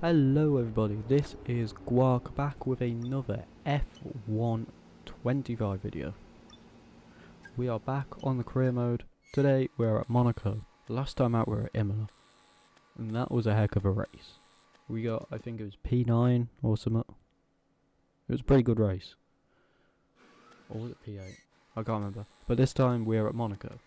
Hello everybody, this is Guark back with another F1 25 video. We are back on the career mode. Today we're at Monaco. Last time out we were at Imola, and that was a heck of a race. We got, I think it was P9 or something. It was a pretty good race. Or was it P8? I can't remember. But this time we're at Monaco.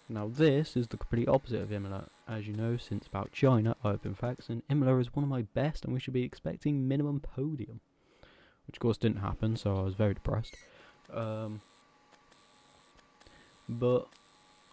Now this is the complete opposite of Imola. As you know, since about China, I've been faxing. Imola is one of my best and we should be expecting minimum podium. Which of course didn't happen, so I was very depressed. But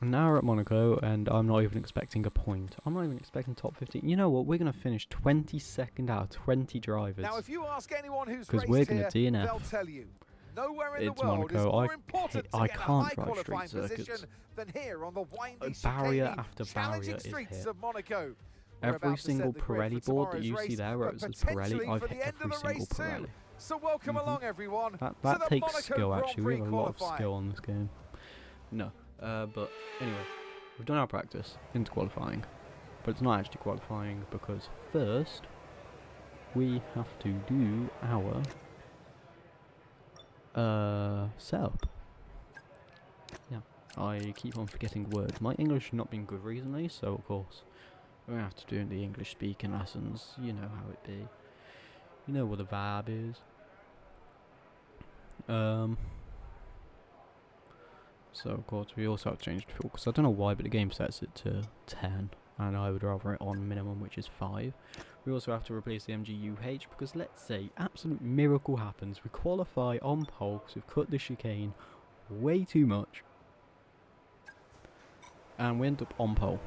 now we're at Monaco and I'm not even expecting a point. I'm not even expecting top 15. You know what, we're going to finish 22nd out of 20 drivers. Now if you ask anyone who's because we're going to DNF. They'll tell you. Nowhere in It's the world Monaco. is more important to I get can't a high drive qualifying street position circuits. than here on the windy, Barrier chicaning, after challenging barrier is streets here. of Monaco. We're Every about to single set the grid Pirelli for board that you tomorrow's see there where it race, says but Pirelli, potentially I've for the hit end of every the single race too. Pirelli. So welcome along everyone. That to the takes Monaco skill Grand actually, we Prix have a lot of qualifying. skill on this game. No, but anyway, we've done our practice into qualifying, but it's not actually qualifying because first we have to do our setup. Yeah, I keep on forgetting words. My English has not been good recently, so of course we're going to have to do the English speaking lessons. You know how it be. You know what the vibe is. So of course we also have to change the fuel because I don't know why, but the game sets it to 10 and I would rather it on minimum, which is 5. We also have to replace the MGUH because let's say absolute miracle happens, we qualify on pole because we've cut the chicane way too much and we end up on pole.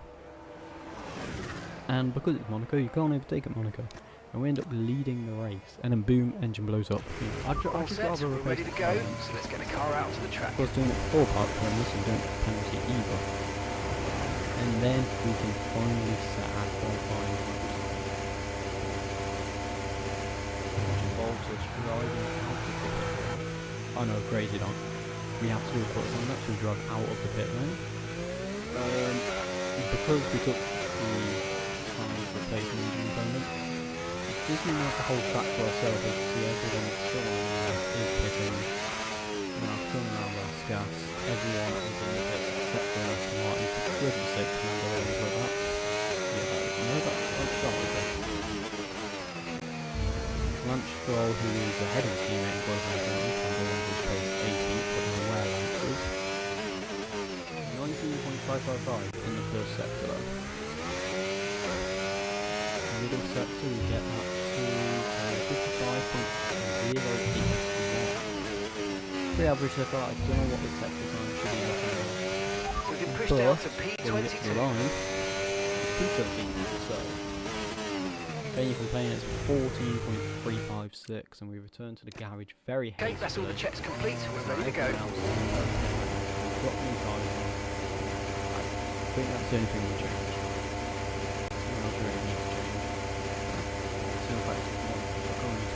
And because it's Monaco, you can't overtake at Monaco. And we end up leading the race, and then boom, engine blows up. I'd just rather we're ready to go, so let's get the car out to the track. of course, doing it before park cameras, so we don't get penalty either. And then we can finally set our qualifying times. Which involves us driving out of the pit lane. I know, crazy not. We have to do a qualifying lap, so we drive out of the pit lane. Because we took the time to replace the engine component, it doesn't mean we have the whole track to ourselves. As you see, everyone that's still on there is pitting. Now, coming around last gas, everyone is in the pit except for Aston Martin, for goodness sake, can go on like that. Yeah, no, that's okay. Lance Stroll, who is ahead of his teammate in qualifying, can go on his place 18th, but no where Lance is. 19.555 in the first sector though. Middle sector we get up to 55.08. Pretty average so far. I don't know what the sector time should be looking like. We can push down to when we get to the P22. line, it's P13, so then you can play it's 14.356 and we return to the garage very Okay, that's all the hastily. checks complete, we're ready to go. Got new tires on. I think that's the only thing we changed. Nothing else really needs to change. So in fact, I can't really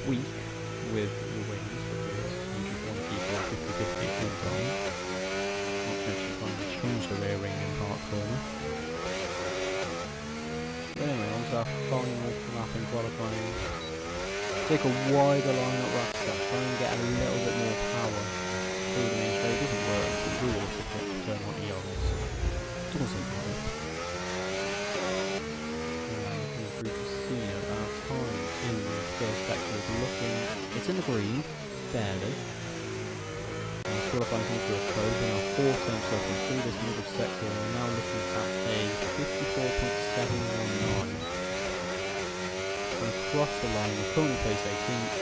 tweak with the wings because you just want to keep it 50-50 all the time. Not to actually trying to change the rear wing in park corner. But anyway, on to our final lap in qualifying. Take a wider line up last step, try and get a little bit more power through the main straight. It doesn't work, so we also put the turn on the others. Doesn't work. Through Casino, our time in the first sector is looking, it's in the green, barely. And qualifying through to a close, and our 4 turns looking through this middle sector, and we're now looking at a 54.719. And across the line, we currently place 18th,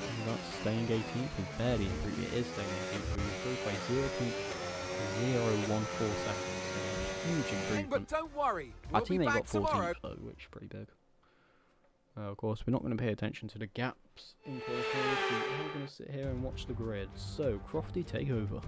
and that's staying 18th, we barely improved, it is staying 18th, we improved by 0.014 seconds, so huge improvement. But don't worry, Our we'll be teammate back got 14th tomorrow. though, which is pretty big. Of course, we're not going to pay attention to the gaps in qualifying, we're going to sit here and watch the grid. So, Crofty, take over.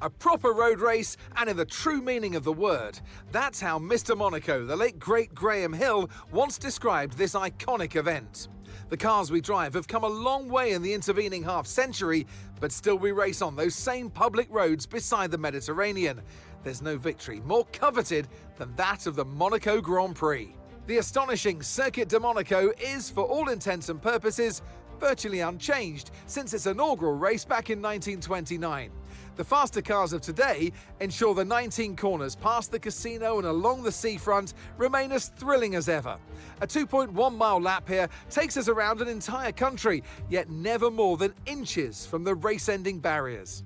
A proper road race, and in the true meaning of the word. That's how Mr. Monaco, the late great Graham Hill, once described this iconic event. The cars we drive have come a long way in the intervening half-century, but still we race on those same public roads beside the Mediterranean. There's no victory more coveted than that of the Monaco Grand Prix. The astonishing Circuit de Monaco is, for all intents and purposes, virtually unchanged since its inaugural race back in 1929. The faster cars of today ensure the 19 corners past the casino and along the seafront remain as thrilling as ever. A 2.1 mile lap here takes us around an entire country, yet never more than inches from the race-ending barriers.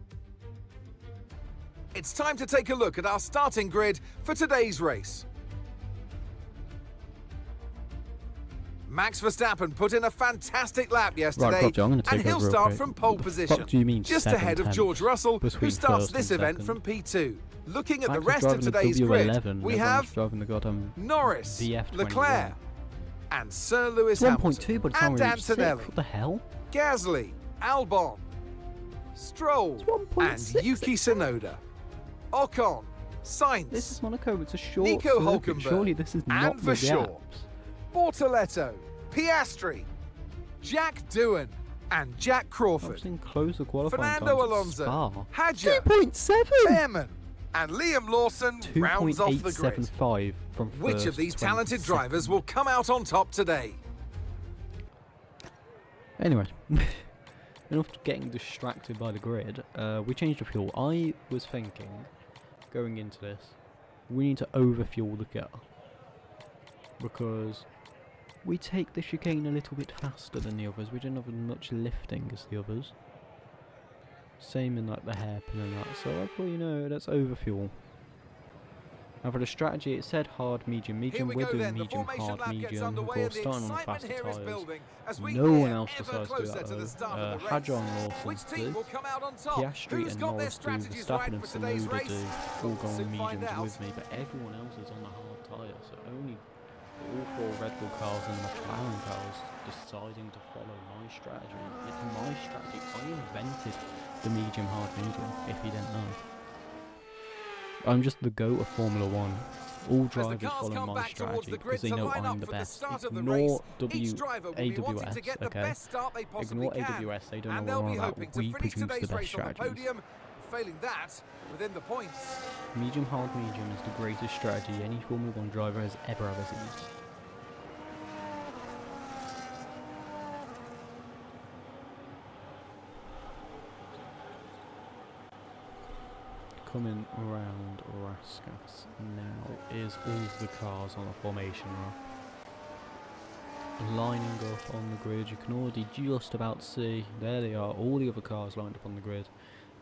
It's time to take a look at our starting grid for today's race. Max Verstappen put in a fantastic lap yesterday, Right, I'm gonna take and he'll over real start quick. from pole What the position, fuck do you mean just ahead of 7/10 George Russell, who between starts first this and event second? from P2. Looking at the Max was rest of driving the today's W11, grid, we everyone's have driving the goddamn Norris, VF21. Leclerc, and Sir Lewis It's Hamilton, 1.2 by the time and we reach 6. Antonelli, What the hell? Gasly, Albon, Stroll, It's 1.6. and Yuki Tsunoda, Ocon, Sainz, This is Monaco, it's a short Nico circuit. Hulkenberg, Surely this is not and the Verschoor, gaps. Bortoletto, Piastri, Jack Doohan, and Jack I've Crawford, seen closer qualifying Fernando times at Alonso, Spa. Hadjar, 2.7! Behrman, and Liam Lawson rounds off the grid. 2.875 from Which first of these to talented 22nd. drivers will come out on top today? Anyway, enough getting distracted by the grid. We changed the fuel. I was thinking, going into this, we need to overfuel the car. Because we take the chicane a little bit faster than the others. We don't have as much lifting as the others. Same in like the hairpin and that. So I thought, you know, let's overfuel. Now for the strategy, it said hard, medium, medium. We're doing medium, hard, medium. Of course, starting on the faster tyres. No one else decides to do that though. Hadjar and Lawson do. Piastri and Norris do. Verstappen and Tsunoda do. All go on mediums with me, but everyone else is on the hard tyre. So only all 4 Red Bull cars and McLaren cars deciding to follow my strategy. It's my strategy. I invented the medium, hard, medium, if you didn't know. I'm just the GOAT of Formula 1. All drivers follow my strategy because they know I'm the best. Ignore AWS, okay? Ignore AWS, they don't know what we're on about. We produce the best strategies. Failing that, within the points. Medium, hard, medium is the greatest strategy any Formula 1 driver has ever seen. Coming around Raskas now is all the cars on the formation row. Lining up on the grid, you can already just about see, there they are, all the other cars lined up on the grid.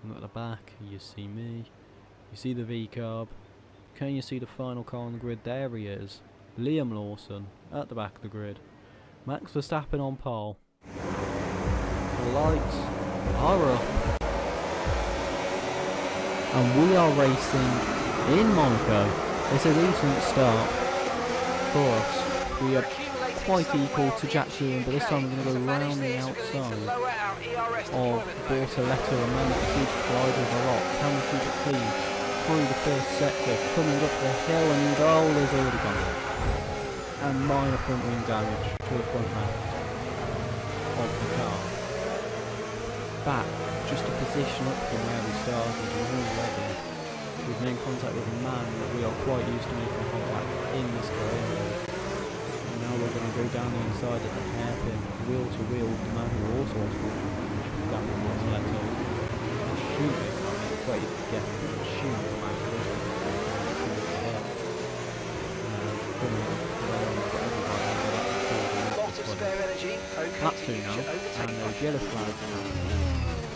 And at the back, you see me, you see the V-carb. Can you see the final car on the grid? There he is, Liam Lawson at the back of the grid. Max Verstappen on pole. The lights are up. And we are racing in Monaco. It's a decent start for us. We are quite equal to Jack Doohan, but this time we're going to go round the outside of Bortoletto and man, the huge glide of the lot. Can we keep it clean through the first sector, coming up the hill, and goal is already gone. And minor front wing damage to the front half of the car. Back just to position up from where we started, and already we've made contact with a man that we are quite used to making contact in this career. And now we're going to go down the inside of the hairpin, wheel to wheel, the man who also has down the Bortoletto. Shooting, I mean, it's great to get shooting the man who Lap 2 now, and there's yellow flags now.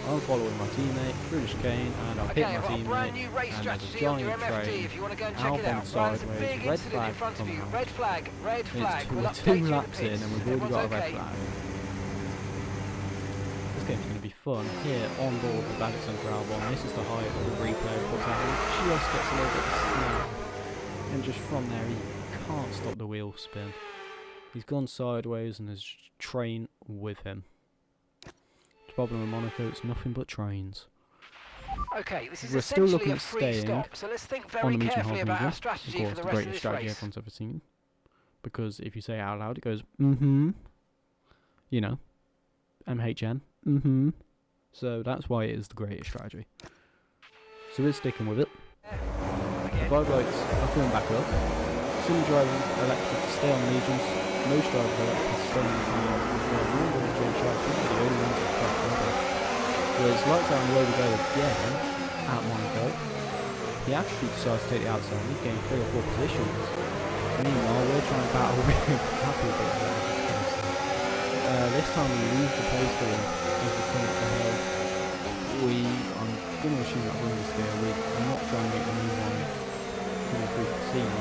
I'm following my teammate through the chicane, and I've hit my teammate, and there's a giant train. Albon sideways, red flag coming out. We're 2 laps in, and we've already got a red flag. This game's going to be fun. Here on board with Alexander Albon, this is the height of the replay. Of course, he just gets a little bit of snap, and just from there he can't stop the wheel spin. He's gone sideways, and there's a train with him. The problem with Monaco, it's nothing but trains. Okay, this is We're still looking essentially a at free staying stop, so let's think on very the medium, carefully hard, about our medium. strategy Of for course, the the rest of greatest this strategy race. everyone's ever seen. Because if you say it out loud, it goes, mm-hmm. You know, MHN, mm-hmm. So that's why it is the greatest strategy. So we're sticking with it. The 5 lights are coming back up. Some drivers are elected to stay on mediums. Most drivers are elected to stay on the mediums. Remember the James Sharp, the only ones that crash over. There's lights out on the way to go again at Monaco. He actually decides to take the outside. He's getting 3 or 4 positions. Meanwhile, we're trying to battle with Happy Bit. This time we lose the pace to him as we come up the hill. I'm going to assume that we're going to steer. We're not trying to make the move on coming through the scene.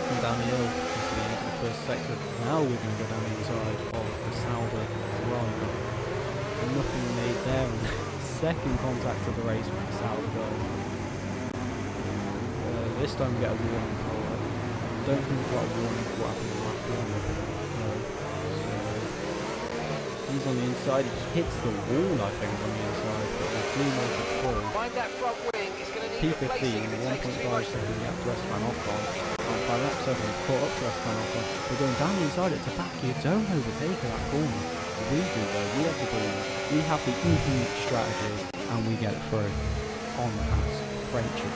Come down the hill into the end of the first sector. Now we're going to go down the inside of the Sauber driver. Nothing made there. Second contact of the race with the Sauber driver. This time we get a warning. I don't think we got a warning for what happened in the last one. He's on the inside, he hits the wall I think on the inside, but the blue light is full. Find that front wing, it's going to need replacing if it takes too 1.5 much. seconds gap to Esteban Ocon. By lap 7, caught up to Esteban Ocon. We're going down the inside, it's a back, you don't overtake at that corner. We do though, we have the ball, we have the infinite strategy, and we get it through on the pass. Frenchie.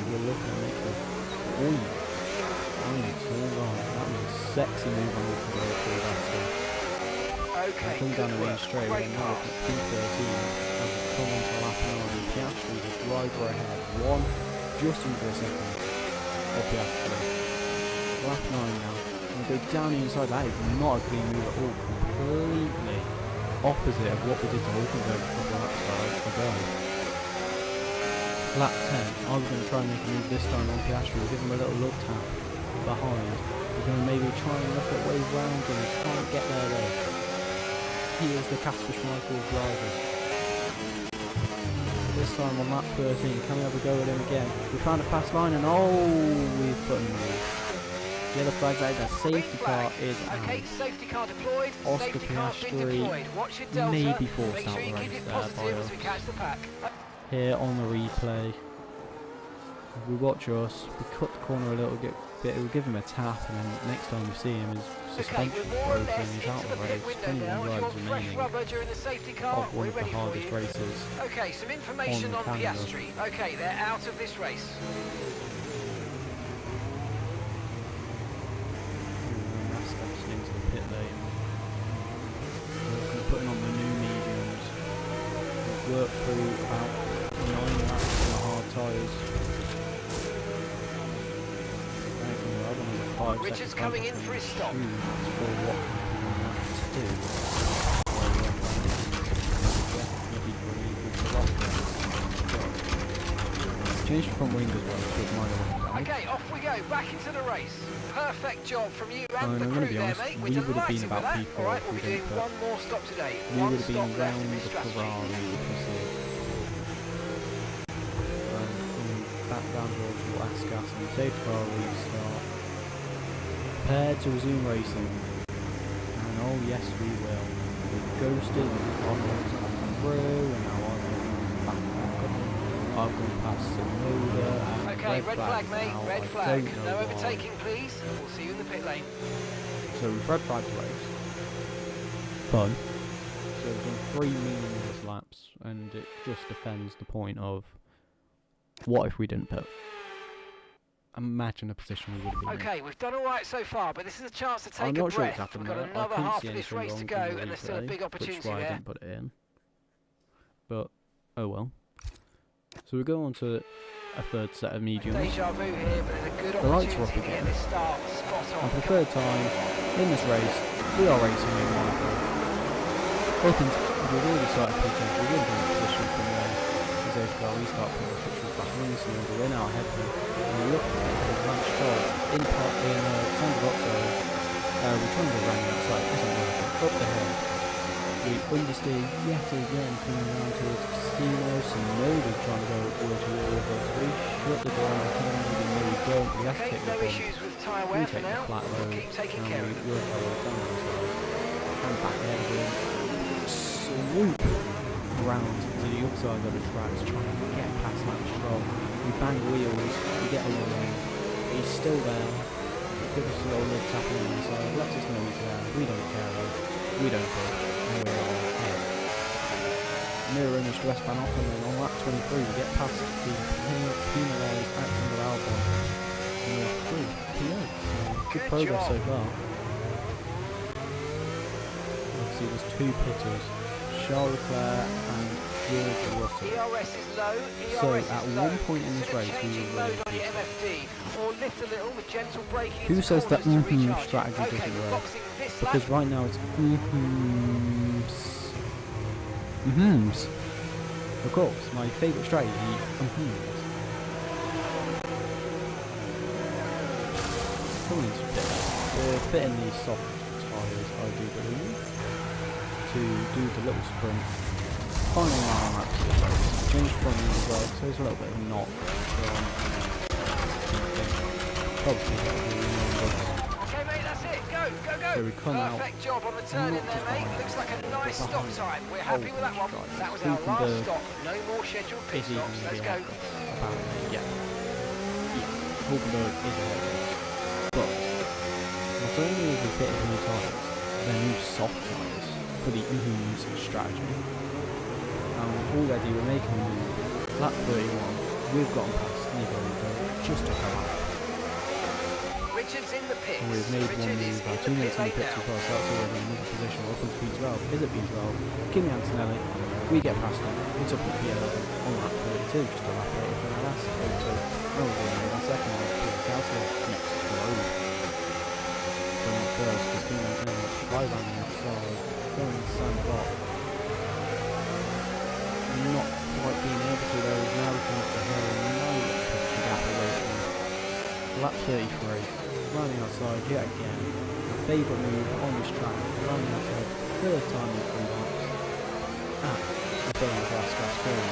We're looking at it. Oi! That was a sexy move on the Okay, come down the good lane work. straight away. Great Now pass. look at P13 as we come onto lap 9. Piastri, the driver ahead. One, just under a second of Piastri. Lap 9 now. And we go down the inside. That is not a clean move at all. Completely opposite of what we did to Hulkenberg a couple of laps ago. Lap 10, I was going to try and make a move this time on Piastri. We'll give him a little love tap behind. We're going to maybe try and look at ways round him. We can't get there though. He is the Casper Schmeichel driver. This time on lap 13, can we have a go at him again? We found a fast line and we've put him in. The other flag's out, the safety car is out. Okay, safety car deployed. Oscar Safety car's been Piastri deployed. Watch your delta. maybe forced Make out sure the you race keep it there positive by as we catch the pack. here on the replay. We watch us, we cut the corner a little bit, we'll give him a tap, and then next time we see him his Okay, suspension we're more or broken, less he's out into of the the pit race. window 21 now. Do you rides want fresh remaining rubber during the safety car? of one We're of the ready for hardest you. races. Okay, some information on Canada. Piastri. Okay, they're out of this race. That's into the pit lane. We're going to put him on the new mediums. We've worked through about 9 laps on the hard tyres. Richard's coming in for his stop. Change the front wing as well, with minor. Okay, off we go, back into the race. Perfect job from you I'm and the gonna crew be there, honest, mate. we We're would have been delighted with about that. P4 Alright, if we'll we be doing didn't put. one more stop today. We One would have stop been left round in the this strategy. Ferrari because back down towards last gas and safety car restart. Prepared to resume racing. And oh yes we will. We've ghosted, on through, and now I've gone past Sonoda. Okay, red flag, mate, now. red I flag. don't know No why. overtaking, please. We'll see you in the pit lane. So we've red flagged the race. Fun. So we've done 3 meaningless laps, and it just defends the point of what if we didn't pit? Imagine a position we would have been in. Okay, we've done alright so far, but this is a chance to I'm take a not sure what's breath. happened We've got there. I another couldn't half see of this anything race to wrong go, from the and there's still a replay, big opportunity which is why I there. didn't put it in. But oh well. So we go on to a third set of mediums. Deja vu here, but there's a good The lights are opportunity up to get again. this start spot on. And for the third time in this race, we are racing in Monaco. Up until we've already started pitching, we would have been in a position from there. The safety car restart put the switches back on, so we're in our headwind. And we look at the Lance Stroll in Sandra Oxide. We're trying to go around the outside, it isn't working. Up the hill. We understeer yet again, coming around towards the casino. Sonoda trying to go all the way towards us. We shut the door on the corner, even though we don't. We have to Okay, take the no bump. issues with tyre We wear for take the now. flat We'll road, keep taking and care we of them. work our way down the side. And back ahead again. Swoop round to the upside of the tracks, trying to get past Lance Stroll. We bang wheels, we get along the lane. He's still there. Give us a little tap on the inside, lets us know he's there. We don't care though. We don't do it. And we are ahead. Mirror image to Westbound off, and then on lap 23 we get past the penalised Alexander Albon. And we're through P8. Good progress so far. See, there's two pitters, Charles Leclerc and George Russell. ERS is low, ERS So is at low. one point in this race we Changing were load really on your MFD, or lift a little with gentle braking. Who says that strategy strategy doesn't we're work? boxing this Because lap. right now it's Of course, my favourite strategy, Coming into pit. We're fitting these soft tyres, I do believe, to do the little sprint. Final line lap, change from the as well, so it's a little bit of a knock from Okay, mate, that's it. Go, go, go. So we come out. Perfect job on the turn in there, mate. Looks like a nice stop time. We're happy with that one. That was our last stop. No more scheduled pit stops. Let's go. Hulkenberg is ahead. But not only have we fitted new tyres, they're new soft tyres for the strategy. Already we're making a move. Lap 31, we've gotten past Nico just to come out. Richard's in the pits. And we've made one Richard move, is our in the teammates in pit the lane pits now. as well, so that's already another position. We're up into P12. Is it P12? Kimi Antonelli, we get past them. It's up at P11 on lap 32, just a lap later than our last photo. And we're going to the second one, Peter Calcio, next to the road. So not first, because Kimi Antonelli is 5 on the outside, going to Sandbot. Not quite being able to though, now we come up the hill and now we push the gap away from lap 33, running outside yet again. My favourite move on this track, running outside third time in 3 laps. The film of last gas film.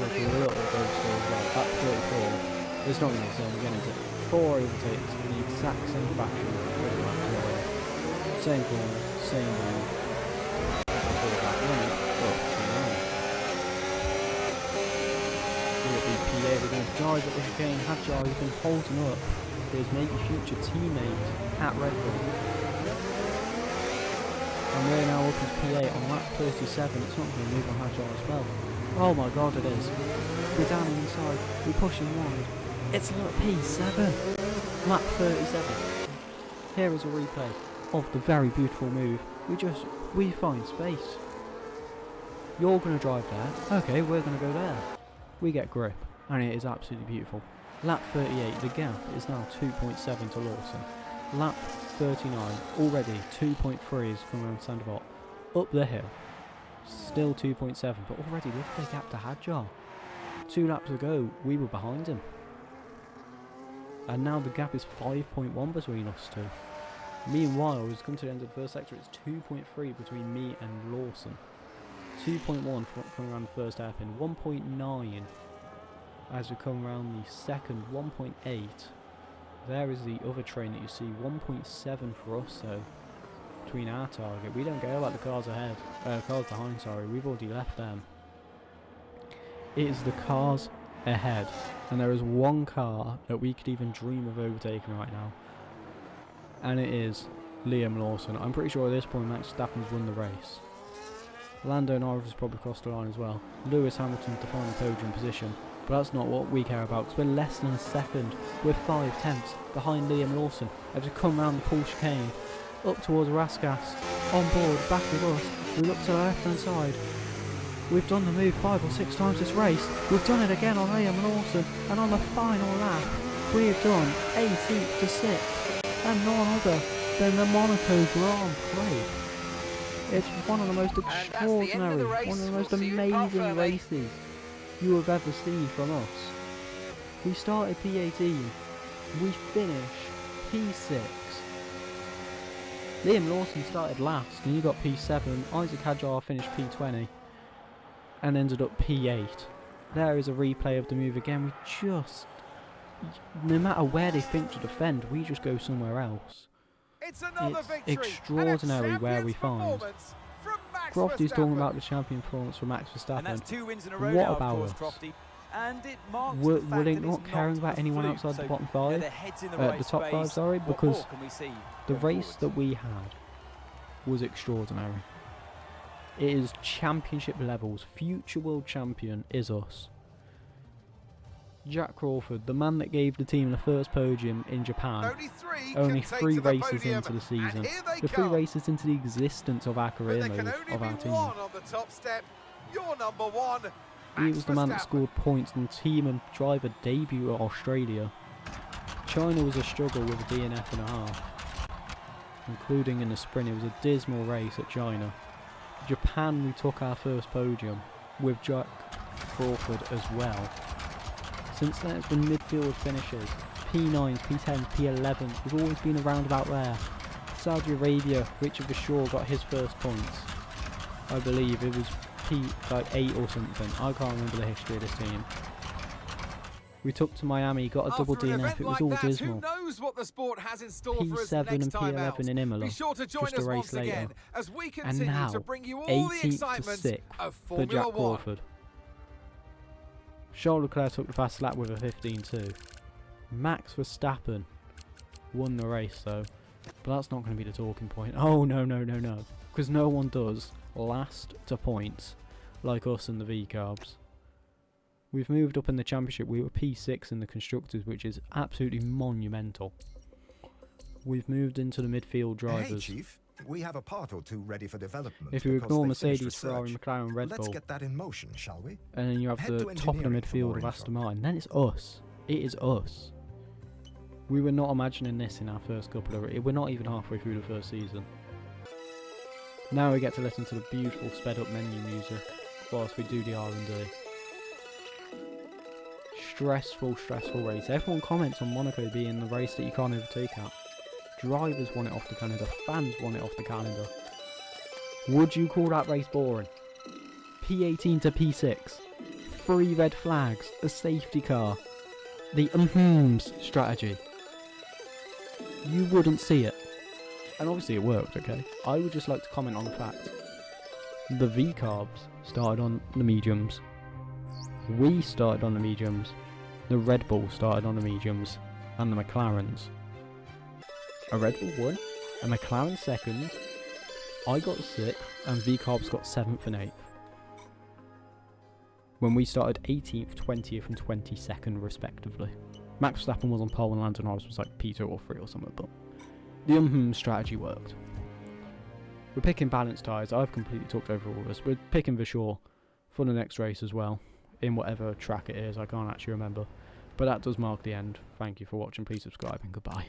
With a little bit of slow as well. Lap 34, it's not going to be the same again, is it? 4 overtakes in the exact same fashion. Same corner, same move. We're going to drive at the chicane. Hadjar has been holding up his maybe future teammate at Red Bull. And we're now up as P8 on lap 37. It's not going to move on Hadjar as well. Oh my god, it is. We're down the inside. We're pushing wide. It's at P7. Lap 37. Here is a replay of the very beautiful move. We find space. You're going to drive there. Okay, we're going to go there. We get grip. And it is absolutely beautiful. Lap 38, the gap is now 2.7 to Lawson. Lap 39, already 2.3 is coming around Sandbot. Up the hill, still 2.7, but already look at the gap to Hadjar. 2 laps ago, we were behind him. And now the gap is 5.1 between us two. Meanwhile, as we come to the end of the first sector, it's 2.3 between me and Lawson. 2.1 coming around the first hairpin, 1.9 as we come around the second, 1.8. There is the other train that you see, 1.7 for us though, between our target. We don't care about the cars ahead, cars behind, sorry, we've already left them. It is the cars ahead, and there is one car that we could even dream of overtaking right now, and it is Liam Lawson. I'm pretty sure at this point Max Verstappen's won the race. Lando Norris has probably crossed the line as well. Lewis Hamilton to find the podium position. But that's not what we care about, because we're less than a second. We're 5 tenths behind Liam Lawson as we come round the Pool chicane, up towards Raskas, on board, back with us. We look to the left hand side. We've done the move 5 or 6 times this race. We've done it again on Liam Lawson, and on the final lap, we've done 18th to 6th, and none other than the Monaco Grand Prix. It's one of the most extraordinary, one of the most amazing races you have ever seen from us. We started P18, we finish P6. Liam Lawson started last and he got P7, Isaac Hadjar finished P20 and ended up P8. There is a replay of the move again. We just, no matter where they think to defend, we just go somewhere else. It's extraordinary where we find. Crofty's talking about the champion performance for Max Verstappen. And that's 2 wins in a row What now, about of us? course, Crofty. And it marks Were the fact they that not it's caring not about a anyone fluke. outside So, the bottom you know, 5? their heads in the The right top 5, space. sorry, What because more can we see the going race forward? that we had was extraordinary. It is championship levels. Future world champion is us. Jack Crawford, the man that gave the team the first podium in Japan, only 3 races into the season, the 3 races into the existence of our career mode of our team. He was the man that scored points in team and driver debut at Australia. China was a struggle with a DNF and a half, including in the sprint. It was a dismal race at China. Japan, we took our first podium with Jack Crawford as well. Since then it's been midfield finishes, P9s, P10s, P11s, we've always been around about there. Saudi Arabia, Richard Verschoor got his first points. I believe it was P8 or something, I can't remember the history of this team. We took to Miami, got a double DNF, it was all dismal. Who knows what the sport has in store for us P7 next and time out. P11 in Imola, Be sure to join just us a race once later. again as we And continue now, to bring you all the 18th to excitement 6th of for Formula Jack 1. Crawford. Charles Leclerc took the fast lap with a 15.2. Max Verstappen won the race though, but that's not going to be the talking point. Oh no, because no one does last to points like us and the V-Carbs. We've moved up in the championship. We were P6 in the constructors, which is absolutely monumental. We've moved into the midfield drivers. Hey, Chief, we have a part or two ready for development. If you because ignore they finished Mercedes, Ferrari, research. McLaren, Red Let's Bull, get that in motion, shall we? and then you have Head the to top of the engineering for midfield more of info. Aston Martin, then it's us. It is us. We were not imagining this in our first couple of... We're not even halfway through the first season. Now we get to listen to the beautiful sped up menu music whilst we do the R&D. Stressful race. Everyone comments on Monaco being the race that you can't overtake at. Drivers want it off the calendar. Fans want it off the calendar. Would you call that race boring? P18 to P6. 3 red flags. A safety car. The strategy. You wouldn't see it. And obviously it worked, okay? I would just like to comment on the fact. The V-Carbs started on the mediums. We started on the mediums. The Red Bull started on the mediums. And the McLarens. A Red Bull won. A McLaren second. I got 6th. And V-Carbs got 7th and 8th. When we started 18th, 20th and 22nd respectively. Max Verstappen was on pole and Lando Norris was like P2 or 3 or something, but the strategy worked. We're picking balanced tyres. I've completely talked over all this. We're picking Verschoor for the next race as well, in whatever track it is. I can't actually remember. But that does mark the end. Thank you for watching. Please subscribe and goodbye.